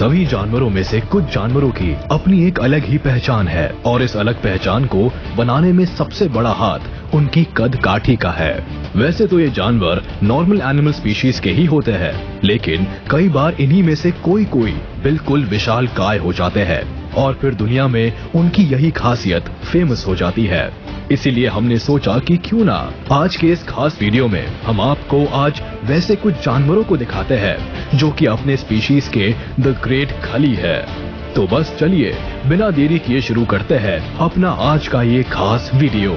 सभी जानवरों में से कुछ जानवरों की अपनी एक अलग ही पहचान है और इस अलग पहचान को बनाने में सबसे बड़ा हाथ उनकी कद काठी का है। वैसे तो ये जानवर नॉर्मल एनिमल स्पीशीज के ही होते हैं, लेकिन कई बार इन्हीं में से कोई बिल्कुल विशाल काय हो जाते हैं और फिर दुनिया में उनकी यही खासियत फेमस हो जाती है। इसीलिए हमने सोचा कि क्यों ना आज के इस खास वीडियो में हम आपको आज वैसे कुछ जानवरों को दिखाते हैं जो कि अपने स्पीशीज के द ग्रेट खली है। तो बस चलिए बिना देरी किए शुरू करते हैं अपना आज का ये खास video.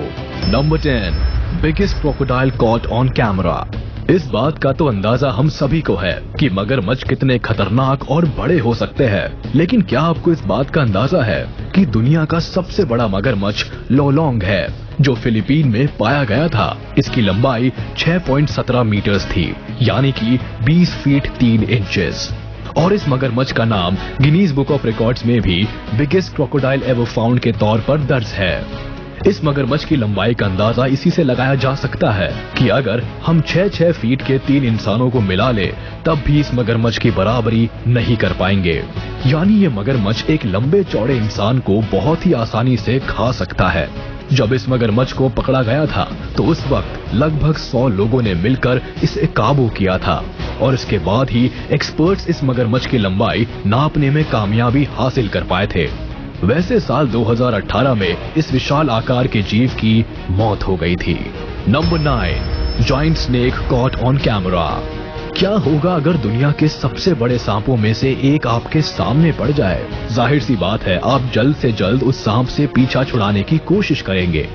Number 10, biggest crocodile caught on camera. इस बात का तो अंदाजा हम सभी को है कि मगरमच्छ कितने खतरनाक और बड़े हो सकते हैं, लेकिन क्या आपको इस बात का अंदाजा है कि दुनिया का सबसे बड़ा मगरमच्छ लोलोंग है जो फिलीपीन में पाया गया था। इसकी लंबाई 6.17 मीटर्स थी, यानी कि 20 फीट 3 इंचेस। और इस मगरमच्छ का नाम गिनीज बुक ऑफ रिकॉर्ड्स में भी बिगेस्ट क्रोकोडाइल एवर फाउंड के तौर पर दर्ज है। इस मगरमच्छ की लंबाई का अंदाजा इसी से लगाया जा सकता है कि अगर हम 6 फीट के 3 इंसानों को मिला ले तब भी इस मगरमच्छ की बराबरी नहीं कर पाएंगे। यानी ये मगरमच्छ एक लंबे चौड़े इंसान को बहुत ही आसानी से खा सकता है। जब इस मगरमच्छ को पकड़ा गया था तो उस वक्त लगभग 100 लोगों ने मिलकर इसे काबू किया था और इसके बाद ही एक्सपर्ट्स इस मगरमच्छ की लंबाई नापने में कामयाबी हासिल कर पाए थे। वैसे साल 2018 में इस विशाल आकार के जीव की मौत हो गई थी। Number 9, giant snake caught on camera. क्या होगा अगर दुनिया के सबसे बड़े सांपों में से एक आपके सामने पड़ जाए? जाहिर सी बात है आप जल्द से जल्द उस सांप से पीछा छुड़ाने की कोशिश करेंगे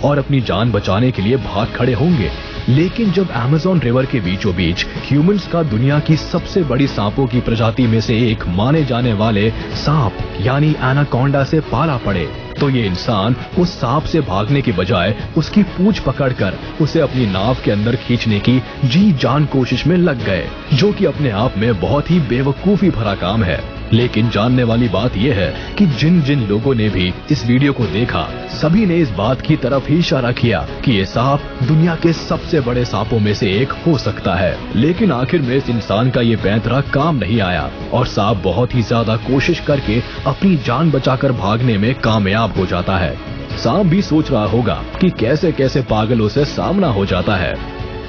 और अपनी जान बचाने के लिए भाग खड़े होंगे। लेकिन जब अमेज़न रिवर के बीचों बीच ह्यूमंस का दुनिया की सबसे बड़ी सांपों की प्रजाति में से एक माने जाने वाले सांप यानी एनाकोंडा से पाला पड़े तो ये इंसान उस सांप से भागने के बजाय उसकी पूंछ पकड़कर उसे अपनी नाव के अंदर खींचने की जी जान कोशिश में लग गए, जो कि अपने आप में बहुत ही बेवकूफी भरा काम है। लेकिन जानने वाली बात यह है कि जिन जिन लोगों ने भी इस वीडियो को देखा सभी ने इस बात की तरफ ही इशारा किया कि ये सांप दुनिया के सबसे बड़े सांपों में से एक हो सकता है। लेकिन आखिर में इस इंसान का ये पैंतरा काम नहीं आया और सांप बहुत ही ज्यादा कोशिश करके अपनी जान बचाकर भागने में कामयाब हो जाता है। सांप भी सोच रहा होगा कि कैसे कैसे पागलों से सामना हो जाता है।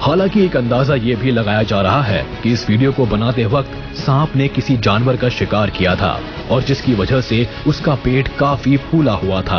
हालांकि एक अंदाजा ये भी लगाया जा रहा है कि इस वीडियो को बनाते वक्त सांप ने किसी जानवर का शिकार किया था और जिसकी वजह से उसका पेट काफी फूला हुआ था।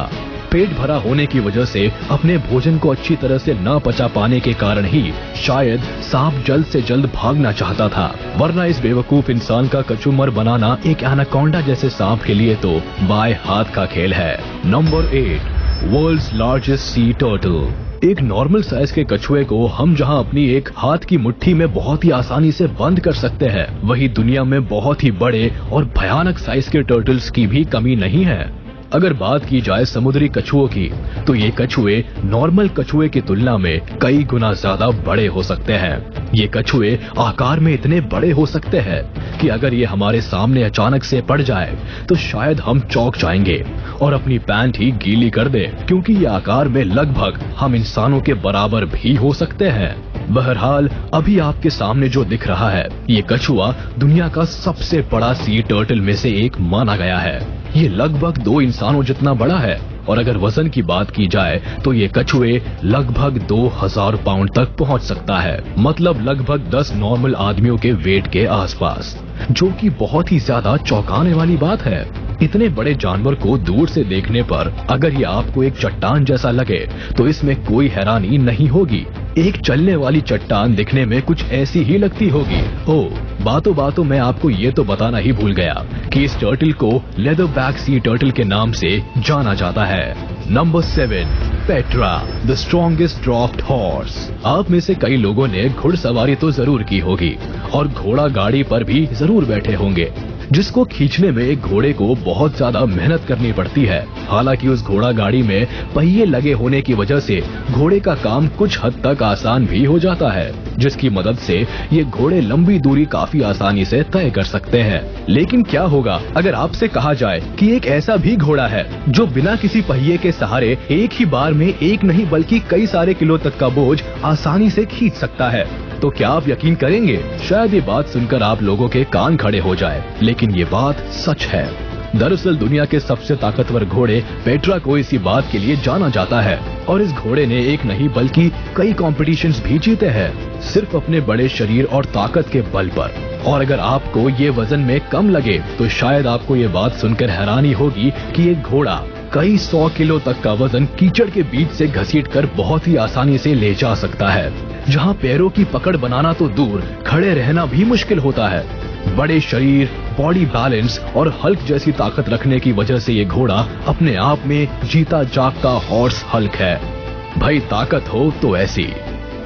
पेट भरा होने की वजह से अपने भोजन को अच्छी तरह से न पचा पाने के कारण ही शायद सांप जल्द से जल्द भागना चाहता था, वरना इस बेवकूफ इंसान का कचूमर बनाना एक एनाकोंडा जैसे सांप के लिए तो बाएं हाथ का खेल है। Number 8, world's largest sea turtle. एक नॉर्मल साइज के कछुए को हम जहां अपनी एक हाथ की मुट्ठी में बहुत ही आसानी से बंद कर सकते हैं, वहीं दुनिया में बहुत ही बड़े और भयानक साइज के टर्टल्स की भी कमी नहीं है। अगर बात की जाए समुद्री कछुओं की तो ये कछुए नॉर्मल कछुए की तुलना में कई गुना ज्यादा बड़े हो सकते हैं। ये कछुए आकार में इतने बड़े हो सकते हैं कि अगर ये हमारे सामने अचानक से पड़ जाए तो शायद हम चौंक जाएंगे और अपनी पैंट ही गीली कर दे, क्योंकि ये आकार में लगभग हम इंसानों के बराबर भी हो सकते हैं। बहरहाल अभी आपके सामने जो दिख रहा है ये कछुआ दुनिया का सबसे बड़ा सी टर्टल में से एक माना गया है। ये लगभग 2 इंसानों जितना बड़ा है और अगर वजन की बात की जाए तो ये कछुए लगभग 2000 पाउंड तक पहुंच सकता है, मतलब लगभग 10 नॉर्मल आदमियों के वेट के आसपास, जो कि बहुत ही ज्यादा चौंकाने वाली बात है। इतने बड़े जानवर को दूर से देखने पर अगर ये आपको एक चट्टान जैसा लगे तो इसमें कोई हैरानी नहीं होगी। एक चलने वाली चट्टान दिखने में कुछ ऐसी ही लगती होगी। ओह, बातों बातों में आपको ये तो बताना ही भूल गया कि इस टर्टल को लेदरबैक सी टर्टल के नाम से जाना जाता है। Number 7, Petra, the strongest draft horse. आप में से कई लोगों ने घुड़सवारी तो जरूर की होगी और घोड़ा गाड़ी पर भी जरूर बैठे होंगे, जिसको खींचने में एक घोड़े को बहुत ज्यादा मेहनत करनी पड़ती है। हालांकि उस घोड़ा गाड़ी में पहिए लगे होने की वजह से घोड़े का काम कुछ हद तक आसान भी हो जाता है। जिसकी मदद से ये घोड़े लंबी दूरी काफी आसानी से तय कर सकते हैं। लेकिन क्या होगा अगर आपसे कहा जाए कि एक ऐसा भी घोड़ा है जो बिना किसी पहिए के सहारे एक ही बार में एक नहीं बल्कि कई सारे किलो तक का बोझ आसानी से खींच सकता है? तो क्या आप यकीन करेंगे? शायद ये बात सुनकर आप लोगों के कान खड़े हो जाए, लेकिन ये बात सच है। दरअसल दुनिया के सबसे ताकतवर घोड़े पेट्रा को इसी बात के लिए जाना जाता है और इस घोड़े ने एक नहीं बल्कि कई कॉम्पिटिशन्स भी जीते हैं, सिर्फ अपने बड़े शरीर और ताकत के बल पर। और अगर आपको ये वजन में कम लगे तो शायद आपको ये बात सुनकर हैरानी होगी कि एक घोड़ा कई 100 किलो तक का वजन कीचड़ के बीच से घसीटकर बहुत ही आसानी से ले जा सकता है, जहाँ पैरों की पकड़ बनाना तो दूर, खड़े रहना भी मुश्किल होता है। बड़े शरीर, बॉडी बैलेंस और हल्क जैसी ताकत रखने की वजह से ये घोड़ा अपने आप में जीता जागता हॉर्स हल्क है। भाई ताकत हो तो ऐसी।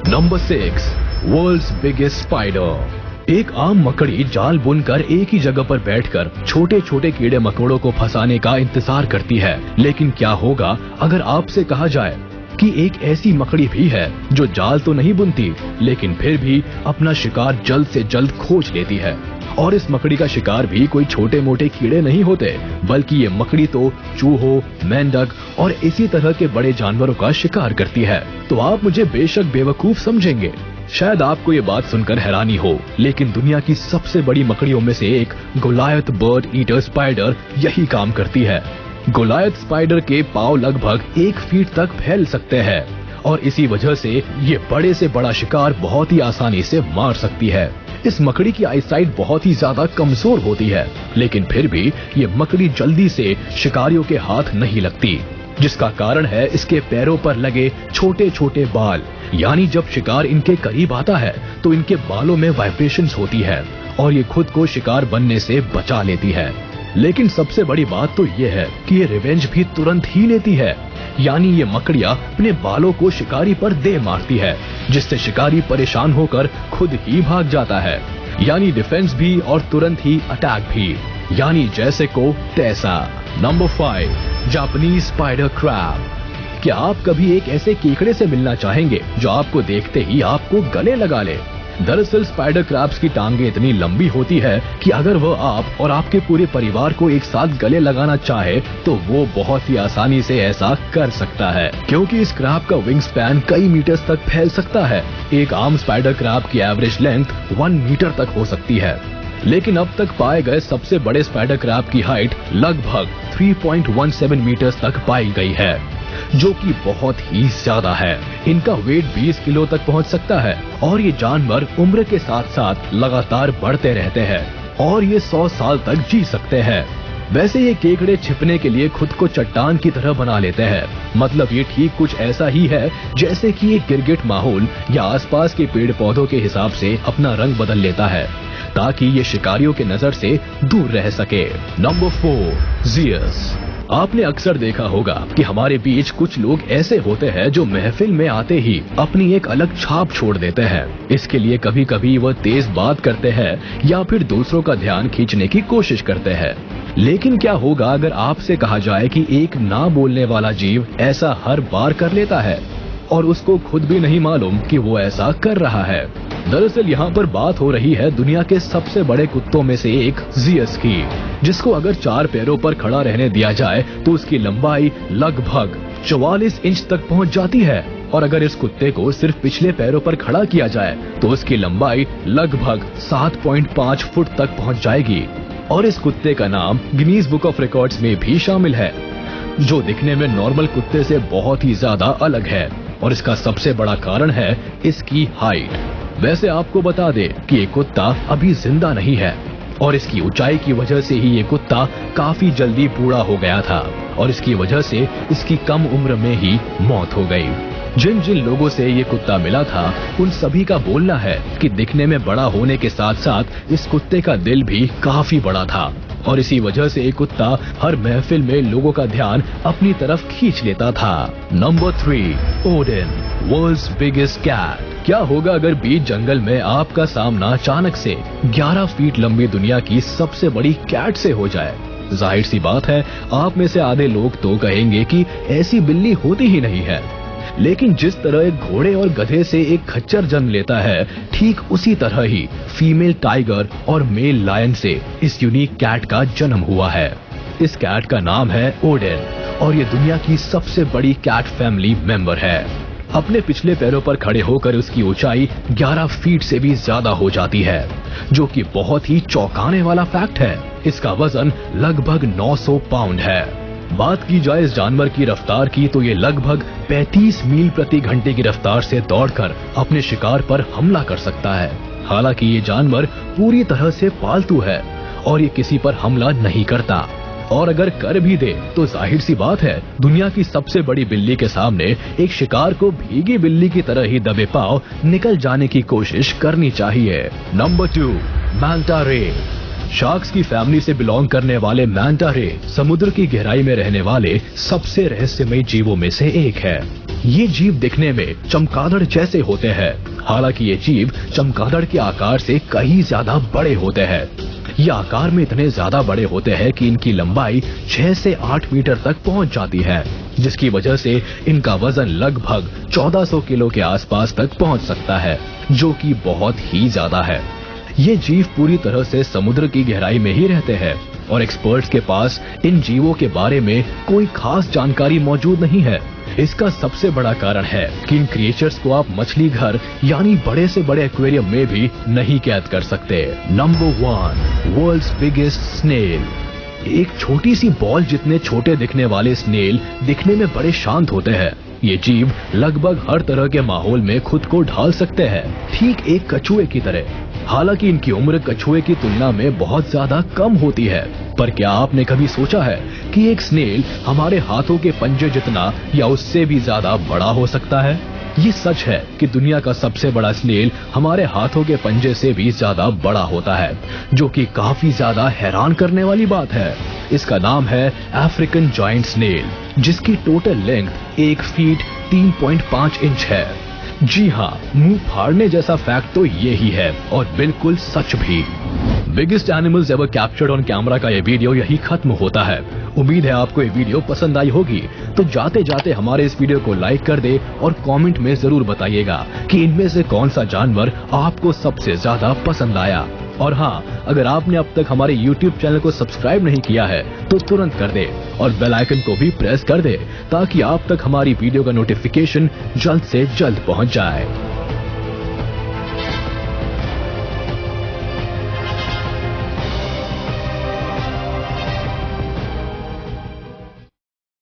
Number 6, world's biggest spider. एक आम मकड़ी जाल बुनकर एक ही जगह पर बैठकर छोटे छोटे कीड़े मकोड़ों को फंसाने का इंतजार करती है। लेकिन क्या होगा अगर आपसे कहा जाए कि एक ऐसी मकड़ी भी है जो जाल तो नहीं बुनती, लेकिन फिर भी अपना शिकार जल्द से जल्द खोज लेती है। और इस मकड़ी का शिकार भी कोई छोटे मोटे कीड़े नहीं होते, बल्कि ये मकड़ी तो चूहों, मेंढक और इसी तरह के बड़े जानवरों का शिकार करती है। तो आप मुझे बेशक बेवकूफ समझेंगे, शायद आपको ये बात सुनकर हैरानी हो, लेकिन दुनिया की सबसे बड़ी मकड़ियों में से एक गोलायत बर्ड ईटर स्पाइडर यही काम करती है। गोलायत स्पाइडर के पांव लगभग 1 फीट तक फैल सकते हैं और इसी वजह से ये बड़े से बड़ा शिकार बहुत ही आसानी से मार सकती है। इस मकड़ी की आईसाइट बहुत ही ज्यादा कमजोर होती है, लेकिन फिर भी ये मकड़ी जल्दी से शिकारियों के हाथ नहीं लगती, जिसका कारण है इसके पैरों पर लगे छोटे छोटे बाल। यानी जब शिकार इनके करीब आता है तो इनके बालों में वाइब्रेशंस होती है और ये खुद को शिकार बनने से बचा लेती है। लेकिन सबसे बड़ी बात तो ये है कि ये रिवेंज भी तुरंत ही लेती है। यानी ये मकड़ियाँ अपने बालों को शिकारी पर दे मारती है, जिससे शिकारी परेशान होकर खुद ही भाग जाता है। यानी डिफेंस भी और तुरंत ही अटैक भी, यानी जैसे को तैसा। Number 5, Japanese spider crab. क्या आप कभी एक ऐसे केकड़े से मिलना चाहेंगे जो आपको देखते ही आपको गले लगा ले? दरअसल स्पाइडर क्रैब्स की टांगे इतनी लंबी होती है कि अगर वह आप और आपके पूरे परिवार को एक साथ गले लगाना चाहे तो वो बहुत ही आसानी से ऐसा कर सकता है, क्योंकि इस क्रैब का विंग स्पैन कई मीटर्स तक फैल सकता है। एक आम स्पाइडर क्रैब की एवरेज लेंथ 1 मीटर तक हो सकती है। लेकिन अब तक पाए गए सबसे बड़े स्पाइडर क्रैब की हाइट लगभग 3.17 मीटर्स तक पाई गई है, जो कि बहुत ही ज्यादा है। इनका वेट 20 किलो तक पहुंच सकता है और ये जानवर उम्र के साथ साथ लगातार बढ़ते रहते हैं और ये 100 साल तक जी सकते हैं। वैसे ये केकड़े छिपने के लिए खुद को चट्टान की तरह बना लेते हैं। मतलब ये ठीक कुछ ऐसा ही है जैसे कि ये गिरगिट माहौल या आसपास के पेड़ पौधों के हिसाब से अपना रंग बदल लेता है ताकि ये शिकारियों के नजर से दूर रह सके। Number 4, Zeus. आपने अक्सर देखा होगा कि हमारे बीच कुछ लोग ऐसे होते हैं जो महफिल में आते ही अपनी एक अलग छाप छोड़ देते हैं। इसके लिए कभी कभी वह तेज बात करते हैं या फिर दूसरों का ध्यान खींचने की कोशिश करते हैं। लेकिन क्या होगा अगर आपसे कहा जाए कि एक ना बोलने वाला जीव ऐसा हर बार कर लेता है और उसको खुद भी नहीं मालूम कि वो ऐसा कर रहा है? दरअसल यहाँ पर बात हो रही है दुनिया के सबसे बड़े कुत्तों में से एक ज़ियस की, जिसको अगर 4 पैरों पर खड़ा रहने दिया जाए तो उसकी लंबाई लगभग 44 इंच तक पहुँच जाती है और अगर इस कुत्ते को सिर्फ पिछले पैरों पर खड़ा किया जाए तो उसकी लंबाई लगभग 7.5 फुट तक पहुँच जाएगी। और इस कुत्ते का नाम गिनीज बुक ऑफ रिकॉर्ड्स में भी शामिल है, जो दिखने में नॉर्मल कुत्ते से बहुत ही ज्यादा अलग है और इसका सबसे बड़ा कारण है इसकी हाइट। वैसे आपको बता दे कि ये कुत्ता अभी जिंदा नहीं है और इसकी ऊंचाई की वजह से ही ये कुत्ता काफी जल्दी बूढ़ा हो गया था और इसकी वजह से इसकी कम उम्र में ही मौत हो गई। जिन जिन लोगों से ये कुत्ता मिला था उन सभी का बोलना है कि दिखने में बड़ा होने के साथ साथ इस कुत्ते का दिल भी काफी बड़ा था और इसी वजह से ये कुत्ता हर महफिल में लोगों का ध्यान अपनी तरफ खींच लेता था। Number 3, Odin, world's biggest cat. क्या होगा अगर बीच जंगल में आपका सामना अचानक से 11 फीट लंबी दुनिया की सबसे बड़ी कैट से हो जाए? जाहिर सी बात है आप में से आधे लोग तो कहेंगे कि ऐसी बिल्ली होती ही नहीं है। लेकिन जिस तरह एक घोड़े और गधे से एक खच्चर जन्म लेता है, ठीक उसी तरह ही फीमेल टाइगर और मेल लायन से इस यूनिक कैट का जन्म हुआ है। इस कैट का नाम है ओडेन और ये दुनिया की सबसे बड़ी कैट फैमिली मेंबर है। अपने पिछले पैरों पर खड़े होकर उसकी ऊंचाई 11 फीट से भी ज्यादा हो जाती है, जो कि बहुत ही चौंकाने वाला फैक्ट है। इसका वजन लगभग 900 पाउंड है। बात की जाए इस जानवर की रफ्तार की तो ये लगभग 35 मील प्रति घंटे की रफ्तार से दौड़कर अपने शिकार पर हमला कर सकता है। हालांकि ये जानवर पूरी तरह से पालतू है और ये किसी पर हमला नहीं करता, और अगर कर भी दे तो जाहिर सी बात है, दुनिया की सबसे बड़ी बिल्ली के सामने एक शिकार को भीगी बिल्ली की तरह ही दबे पांव निकल जाने की कोशिश करनी चाहिए। नंबर 2, मैंटा रे। शार्क्स की फैमिली से बिलोंग करने वाले मैंटा रे समुद्र की गहराई में रहने वाले सबसे रहस्यमयी जीवों में से एक है। ये जीव दिखने में चमगादड़ जैसे होते हैं, हालांकि ये जीव चमगादड़ के आकार से कहीं ज्यादा बड़े होते हैं। ये आकार में इतने ज्यादा बड़े होते हैं कि इनकी लंबाई 6 से 8 मीटर तक पहुंच जाती है, जिसकी वजह से इनका वजन लगभग 1400 किलो के आसपास तक पहुंच सकता है, जो कि बहुत ही ज्यादा है। ये जीव पूरी तरह से समुद्र की गहराई में ही रहते हैं और एक्सपर्ट्स के पास इन जीवों के बारे में कोई खास जानकारी मौजूद नहीं है। इसका सबसे बड़ा कारण है कि इन क्रिएचर्स को आप मछली घर यानी बड़े से बड़े एक्वेरियम में भी नहीं कैद कर सकते। Number 1, world's biggest snail. एक छोटी सी बॉल जितने छोटे दिखने वाले स्नेल दिखने में बड़े शांत होते हैं। ये जीव लगभग हर तरह के माहौल में खुद को ढाल सकते हैं, ठीक एक कछुए की तरह। हालांकि इनकी उम्र कछुए की तुलना में बहुत ज्यादा कम होती है, पर क्या आपने कभी सोचा है कि एक स्नेल हमारे हाथों के पंजे जितना या उससे भी ज्यादा बड़ा हो सकता है? ये सच है कि दुनिया का सबसे बड़ा स्नेल हमारे हाथों के पंजे से भी ज्यादा बड़ा होता है, जो कि काफी ज्यादा हैरान करने वाली बात है। इसका नाम है अफ्रीकन जायंट स्नेल, जिसकी टोटल लेंथ 1 फीट 3.5 इंच है। जी हाँ, मुंह फाड़ने जैसा फैक्ट तो ये ही है और बिल्कुल सच भी। Biggest animals ever captured on camera का ये वीडियो यही खत्म होता है। उम्मीद है आपको ये वीडियो पसंद आई होगी, तो जाते जाते हमारे इस वीडियो को लाइक कर दे और कमेंट में जरूर बताइएगा कि इनमें से कौन सा जानवर आपको सबसे ज्यादा पसंद आया। और हाँ, अगर आपने अब तक हमारे YouTube चैनल को सब्सक्राइब नहीं किया है तो तुरंत कर दे और बेल आइकन को भी प्रेस कर दे, ताकि आप तक हमारी वीडियो का नोटिफिकेशन जल्द से जल्द पहुंच जाए।